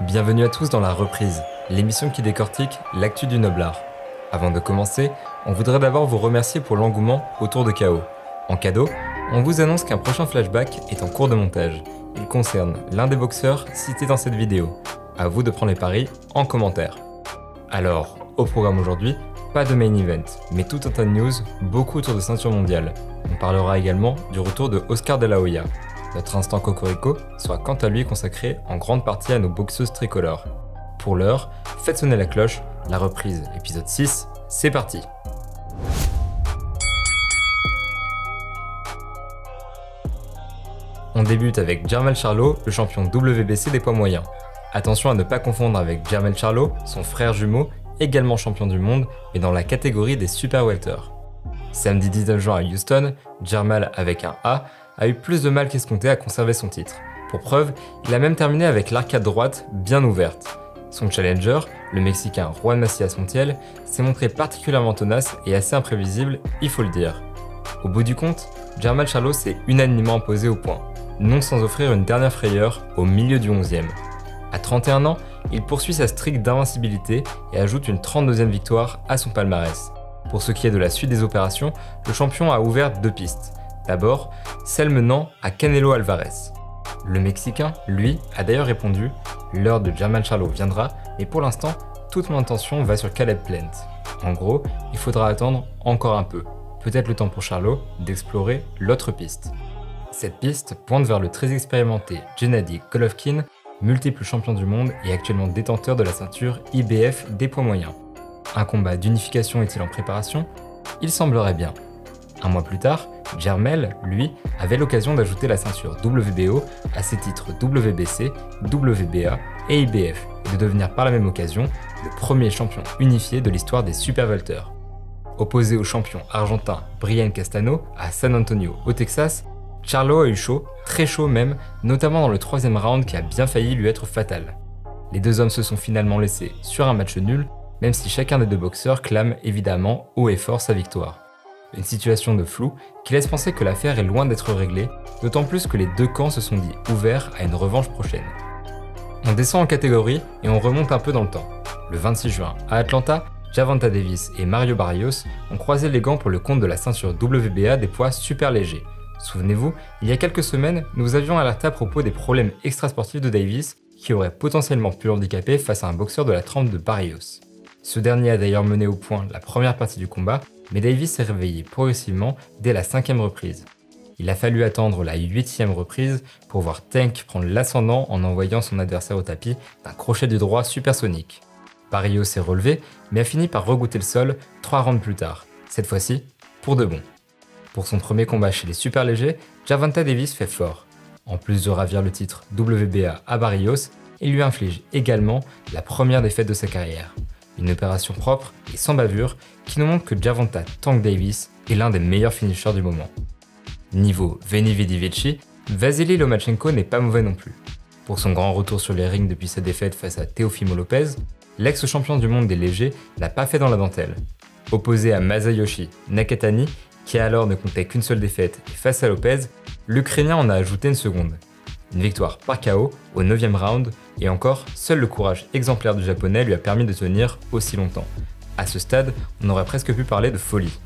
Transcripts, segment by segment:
Bienvenue à tous dans La Reprise, l'émission qui décortique l'actu du noblard. Avant de commencer, on voudrait d'abord vous remercier pour l'engouement autour de KO. En cadeau, on vous annonce qu'un prochain flashback est en cours de montage. Il concerne l'un des boxeurs cités dans cette vidéo. À vous de prendre les paris en commentaire. Alors, au programme aujourd'hui, pas de main event, mais tout un tas de news, beaucoup autour de ceinture mondiale. On parlera également du retour de Oscar de la Hoya. Notre instant Cocorico sera quant à lui consacré en grande partie à nos boxeuses tricolores. Pour l'heure, faites sonner la cloche, La Reprise, épisode 6, c'est parti! On débute avec Jermell Charlo, le champion WBC des poids moyens. Attention à ne pas confondre avec Jermell Charlo, son frère jumeau, également champion du monde, mais dans la catégorie des super welters. Samedi 19 juin à Houston, Jermell avec un A a eu plus de mal qu'escompté à conserver son titre. Pour preuve, il a même terminé avec l'arcade droite bien ouverte. Son challenger, le Mexicain Juan Macias Montiel, s'est montré particulièrement tenace et assez imprévisible, il faut le dire. Au bout du compte, Jermell Charlo s'est unanimement imposé au point, non sans offrir une dernière frayeur au milieu du 11e. À 31 ans, il poursuit sa streak d'invincibilité et ajoute une 32e victoire à son palmarès. Pour ce qui est de la suite des opérations, le champion a ouvert deux pistes. D'abord, celle menant à Canelo Alvarez. Le Mexicain, lui, a d'ailleurs répondu « L'heure de Jermell Charlo viendra, mais pour l'instant, toute mon attention va sur Caleb Plant. En gros, il faudra attendre encore un peu. Peut-être le temps pour Charlo d'explorer l'autre piste. » Cette piste pointe vers le très expérimenté Gennady Golovkin, multiple champion du monde et actuellement détenteur de la ceinture IBF des poids moyens. Un combat d'unification est-il en préparation? Il semblerait bien. Un mois plus tard, Jermell, lui, avait l'occasion d'ajouter la ceinture WBO à ses titres WBC, WBA et IBF et de devenir par la même occasion le premier champion unifié de l'histoire des super welters. Opposé au champion argentin Brian Castano à San Antonio au Texas, Charlo a eu chaud, très chaud même, notamment dans le troisième round qui a bien failli lui être fatal. Les deux hommes se sont finalement laissés sur un match nul, même si chacun des deux boxeurs clame évidemment haut et fort sa victoire. Une situation de flou qui laisse penser que l'affaire est loin d'être réglée, d'autant plus que les deux camps se sont dit ouverts à une revanche prochaine. On descend en catégorie et on remonte un peu dans le temps. Le 26 juin, à Atlanta, Gervonta Davis et Mario Barrios ont croisé les gants pour le compte de la ceinture WBA des poids super légers. Souvenez-vous, il y a quelques semaines, nous vous avions alerté à propos des problèmes extrasportifs de Davis qui auraient potentiellement pu l'handicaper face à un boxeur de la trempe de Barrios. Ce dernier a d'ailleurs mené au point la première partie du combat, mais Davis s'est réveillé progressivement dès la 5e reprise. Il a fallu attendre la 8e reprise pour voir Tank prendre l'ascendant en envoyant son adversaire au tapis d'un crochet du droit supersonique. Barrios s'est relevé, mais a fini par regoûter le sol 3 rounds plus tard, cette fois-ci pour de bon. Pour son premier combat chez les super légers, Gervonta Davis fait fort. En plus de ravir le titre WBA à Barrios, il lui inflige également la première défaite de sa carrière. Une opération propre et sans bavure qui nous montre que Gervonta Tank Davis est l'un des meilleurs finishers du moment. Niveau Veni Vidi Vici, Vasily Lomachenko n'est pas mauvais non plus. Pour son grand retour sur les rings depuis sa défaite face à Teofimo Lopez, l'ex-champion du monde des légers n'a pas fait dans la dentelle. Opposé à Masayoshi Nakatani, qui alors ne comptait qu'une seule défaite et face à Lopez, l'Ukrainien en a ajouté une seconde. Une victoire par KO au 9e round, et encore, seul le courage exemplaire du japonais lui a permis de tenir aussi longtemps. À ce stade, on aurait presque pu parler de folie.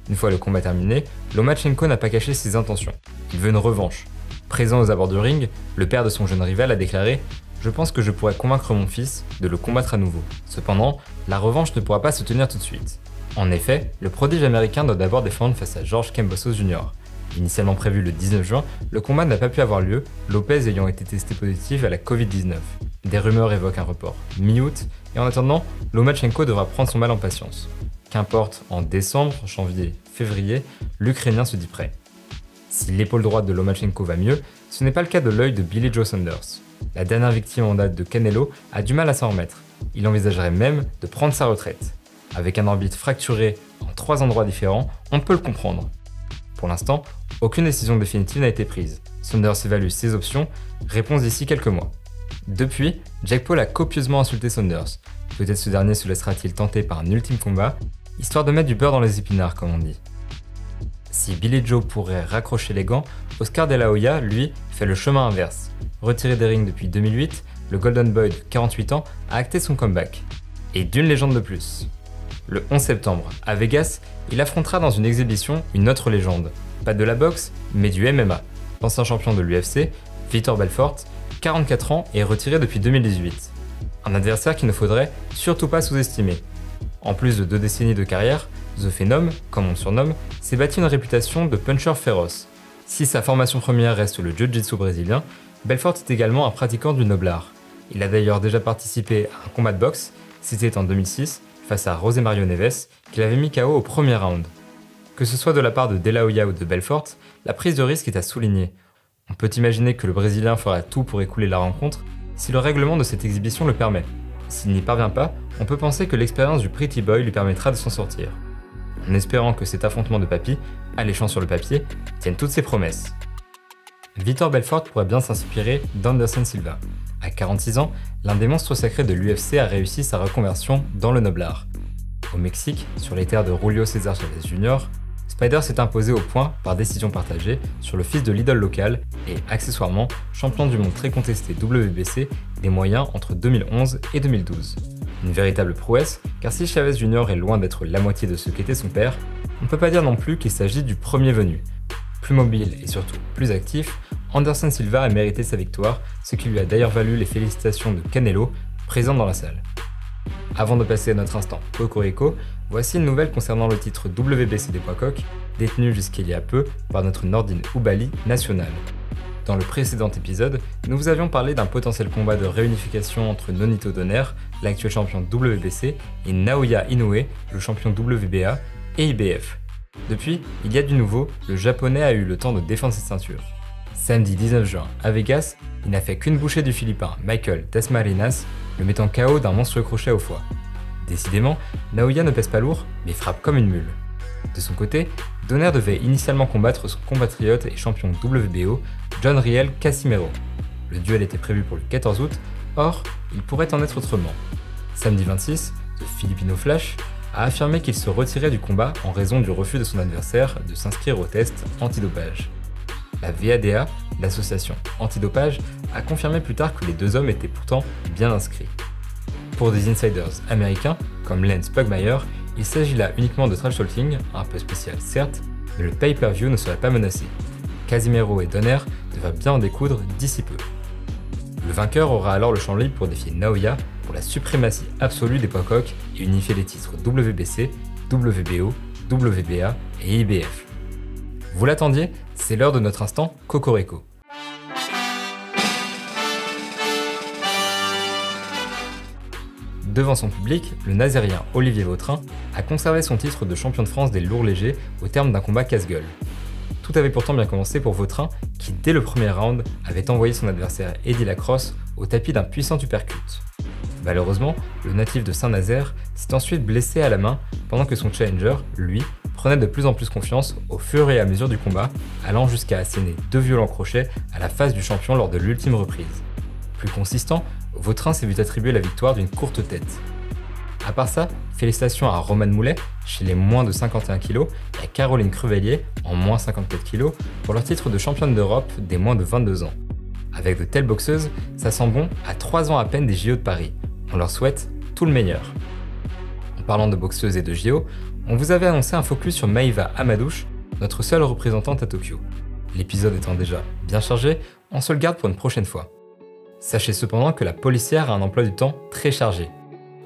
Une fois le combat terminé, Lomachenko n'a pas caché ses intentions. Il veut une revanche. Présent aux abords du ring, le père de son jeune rival a déclaré « Je pense que je pourrais convaincre mon fils de le combattre à nouveau. Cependant, la revanche ne pourra pas se tenir tout de suite. » En effet, le prodige américain doit d'abord défendre face à George Kambosos Jr. Initialement prévu le 19 juin, le combat n'a pas pu avoir lieu, Lopez ayant été testé positif à la Covid-19. Des rumeurs évoquent un report mi-août, et en attendant, Lomachenko devra prendre son mal en patience. Qu'importe, en décembre, janvier, février, l'Ukrainien se dit prêt. Si l'épaule droite de Lomachenko va mieux, ce n'est pas le cas de l'œil de Billy Joe Saunders. La dernière victime en date de Canelo a du mal à s'en remettre. Il envisagerait même de prendre sa retraite. Avec un orbite fracturé en 3 endroits différents, on peut le comprendre. Pour l'instant, aucune décision définitive n'a été prise. Saunders évalue ses options, réponse d'ici quelques mois. Depuis, Jake Paul a copieusement insulté Saunders. Peut-être ce dernier se laissera-t-il tenter par un ultime combat, histoire de mettre du beurre dans les épinards comme on dit. Si Billy Joe pourrait raccrocher les gants, Oscar de la Hoya, lui, fait le chemin inverse. Retiré des rings depuis 2008, le Golden Boy de 48 ans a acté son comeback. Et d'une légende de plus. Le 11 septembre, à Vegas, il affrontera dans une exhibition une autre légende. Pas de la boxe, mais du MMA. L'ancien champion de l'UFC, Vitor Belfort, 44 ans et retiré depuis 2018. Un adversaire qu'il ne faudrait surtout pas sous-estimer. En plus de 2 décennies de carrière, The Phenom, comme on le surnomme, s'est bâti une réputation de puncher féroce. Si sa formation première reste le jiu-jitsu brésilien, Belfort est également un pratiquant du noble art. Il a d'ailleurs déjà participé à un combat de boxe, c'était en 2006, face à José Mario Neves, qu'il avait mis KO au premier round. Que ce soit de la part de De La Hoya ou de Belfort, la prise de risque est à souligner. On peut imaginer que le Brésilien fera tout pour écouler la rencontre, si le règlement de cette exhibition le permet. S'il n'y parvient pas, on peut penser que l'expérience du Pretty Boy lui permettra de s'en sortir. En espérant que cet affrontement de papy, alléchant sur le papier, tienne toutes ses promesses. Vitor Belfort pourrait bien s'inspirer d'Anderson Silva. À 46 ans, l'un des monstres sacrés de l'UFC a réussi sa reconversion dans le noble art. Au Mexique, sur les terres de Julio César Chavez Jr., Spider s'est imposé au point par décision partagée sur le fils de l'idole locale et, accessoirement, champion du monde très contesté WBC des moyens entre 2011 et 2012. Une véritable prouesse, car si Chavez Jr. est loin d'être la moitié de ce qu'était son père, on ne peut pas dire non plus qu'il s'agit du premier venu. Plus mobile et surtout plus actif, Anderson Silva a mérité sa victoire, ce qui lui a d'ailleurs valu les félicitations de Canelo, présent dans la salle. Avant de passer à notre instant Cocorico, voici une nouvelle concernant le titre WBC des poids coqs, détenu jusqu'il y a peu par notre Nordine Oubaali national. Dans le précédent épisode, nous vous avions parlé d'un potentiel combat de réunification entre Nonito Donaire, l'actuel champion WBC, et Naoya Inoue, le champion WBA et IBF. Depuis, il y a du nouveau, le japonais a eu le temps de défendre cette ceinture. Samedi 19 juin, à Vegas, il n'a fait qu'une bouchée du philippin Michael Dasmariñas, le mettant KO d'un monstrueux crochet au foie. Décidément, Naoya ne pèse pas lourd, mais frappe comme une mule. De son côté, Donaire devait initialement combattre son compatriote et champion WBO, John Riel Casimero. Le duel était prévu pour le 14 août, or, il pourrait en être autrement. Samedi 26, The Filipino Flash a affirmé qu'il se retirait du combat en raison du refus de son adversaire de s'inscrire au test antidopage. La VADA, l'association antidopage, a confirmé plus tard que les deux hommes étaient pourtant bien inscrits. Pour des insiders américains, comme Lance Pugmire, il s'agit là uniquement de trash talking, un peu spécial certes, mais le pay-per-view ne serait pas menacé. Casimero et Donaire devraient bien en découdre d'ici peu. Le vainqueur aura alors le champ libre pour défier Naoya pour la suprématie absolue des poids coqs et unifier les titres WBC, WBO, WBA et IBF. Vous l'attendiez, c'est l'heure de notre instant Cocorico. Devant son public, le Nazérien Olivier Vautrin a conservé son titre de champion de France des lourds légers au terme d'un combat casse-gueule. Tout avait pourtant bien commencé pour Vautrin, qui dès le premier round avait envoyé son adversaire Eddie Lacrosse au tapis d'un puissant uppercut. Malheureusement, le natif de Saint-Nazaire s'est ensuite blessé à la main pendant que son challenger, lui, prenait de plus en plus confiance au fur et à mesure du combat, allant jusqu'à asséner 2 violents crochets à la face du champion lors de l'ultime reprise. Plus consistant, Vautrin s'est vu attribuer la victoire d'une courte tête. À part ça, félicitations à Romane Moulet, chez les moins de 51 kg, et à Caroline Crevellier, en moins 54 kg, pour leur titre de championne d'Europe des moins de 22 ans. Avec de telles boxeuses, ça sent bon à 3 ans à peine des JO de Paris. On leur souhaite tout le meilleur. En parlant de boxeuses et de JO, on vous avait annoncé un focus sur Maïva Amadouche, notre seule représentante à Tokyo. L'épisode étant déjà bien chargé, on se le garde pour une prochaine fois. Sachez cependant que la policière a un emploi du temps très chargé.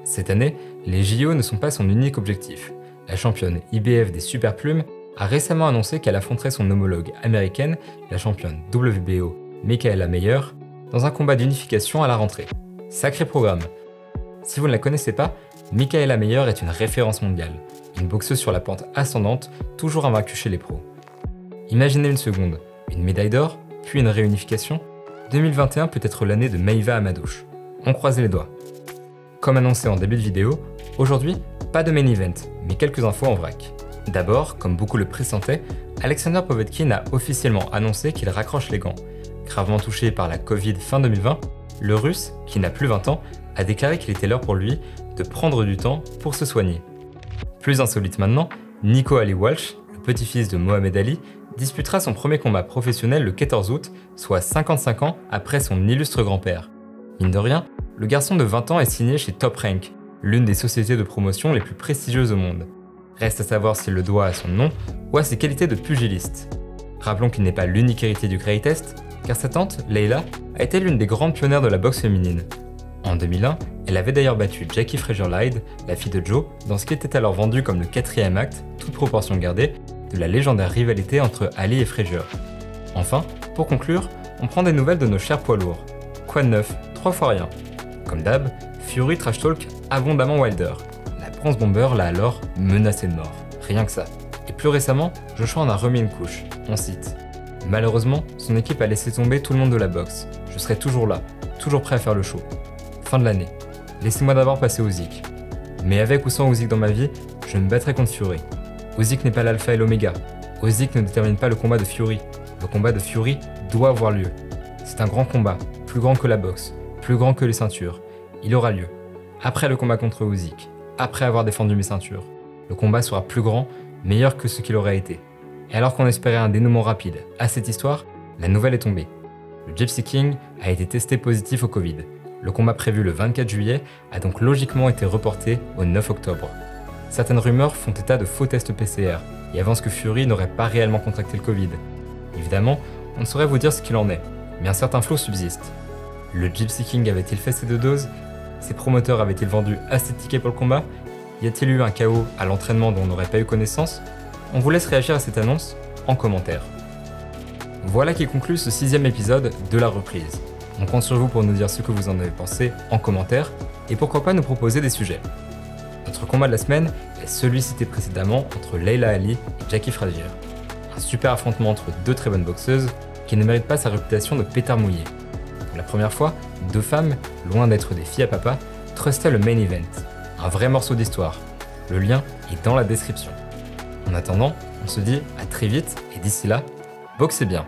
Cette année, les JO ne sont pas son unique objectif. La championne IBF des Super Plumes a récemment annoncé qu'elle affronterait son homologue américaine, la championne WBO Mikaela Mayer, dans un combat d'unification à la rentrée. Sacré programme! Si vous ne la connaissez pas, Mikaela Mayer est une référence mondiale, une boxeuse sur la pente ascendante, toujours invaincue chez les pros. Imaginez une seconde, une médaille d'or, puis une réunification. 2021 peut être l'année de Maïva Amadouche. On croise les doigts. Comme annoncé en début de vidéo, aujourd'hui, pas de main event, mais quelques infos en vrac. D'abord, comme beaucoup le pressentaient, Alexander Povetkin a officiellement annoncé qu'il raccroche les gants. Gravement touché par la Covid fin 2020, le Russe, qui n'a plus 20 ans, a déclaré qu'il était l'heure pour lui de prendre du temps pour se soigner. Plus insolite maintenant, Nico Ali Walsh, le petit-fils de Mohamed Ali, disputera son premier combat professionnel le 14 août, soit 55 ans après son illustre grand-père. Mine de rien, le garçon de 20 ans est signé chez Top Rank, l'une des sociétés de promotion les plus prestigieuses au monde. Reste à savoir s'il le doit à son nom ou à ses qualités de pugiliste. Rappelons qu'il n'est pas l'unique héritier du Greatest, car sa tante, Layla, a été l'une des grandes pionnières de la boxe féminine. En 2001, elle avait d'ailleurs battu Jackie Fraser-Lyde, la fille de Joe, dans ce qui était alors vendu comme le 4e acte, toute proportion gardée, de la légendaire rivalité entre Ali et Fraser. Enfin, pour conclure, on prend des nouvelles de nos chers poids lourds. Quoi de neuf? 3 fois rien. Comme d'hab, Fury trash talk abondamment Wilder. La bronze bomber l'a alors menacé de mort. Rien que ça. Et plus récemment, Joshua en a remis une couche. On cite. Malheureusement, son équipe a laissé tomber tout le monde de la boxe. Je serai toujours là, toujours prêt à faire le show. Fin de l'année. Laissez-moi d'abord passer au Usyk. Mais avec ou sans Usyk dans ma vie, je me battrai contre Fury. Usyk n'est pas l'alpha et l'oméga. Usyk ne détermine pas le combat de Fury. Le combat de Fury doit avoir lieu. C'est un grand combat, plus grand que la boxe, plus grand que les ceintures. Il aura lieu. Après le combat contre Usyk, après avoir défendu mes ceintures, le combat sera plus grand, meilleur que ce qu'il aurait été. Et alors qu'on espérait un dénouement rapide à cette histoire, la nouvelle est tombée. Le Gypsy King a été testé positif au Covid. Le combat prévu le 24 juillet a donc logiquement été reporté au 9 octobre. Certaines rumeurs font état de faux tests PCR et avancent que Fury n'aurait pas réellement contracté le Covid. Évidemment, on ne saurait vous dire ce qu'il en est, mais un certain flou subsiste. Le Gypsy King avait-il fait ses 2 doses? Ses promoteurs avaient-ils vendu assez de tickets pour le combat? Y a-t-il eu un chaos à l'entraînement dont on n'aurait pas eu connaissance? On vous laisse réagir à cette annonce en commentaire. Voilà qui conclut ce 6e épisode de La Reprise. On compte sur vous pour nous dire ce que vous en avez pensé en commentaire et pourquoi pas nous proposer des sujets. Notre combat de la semaine est celui cité précédemment entre Layla Ali et Jackie Frazier. Un super affrontement entre 2 très bonnes boxeuses qui ne méritent pas sa réputation de pétard mouillé. Pour la première fois, 2 femmes, loin d'être des filles à papa, trustaient le main event. Un vrai morceau d'histoire. Le lien est dans la description. En attendant, on se dit à très vite et d'ici là, boxez bien.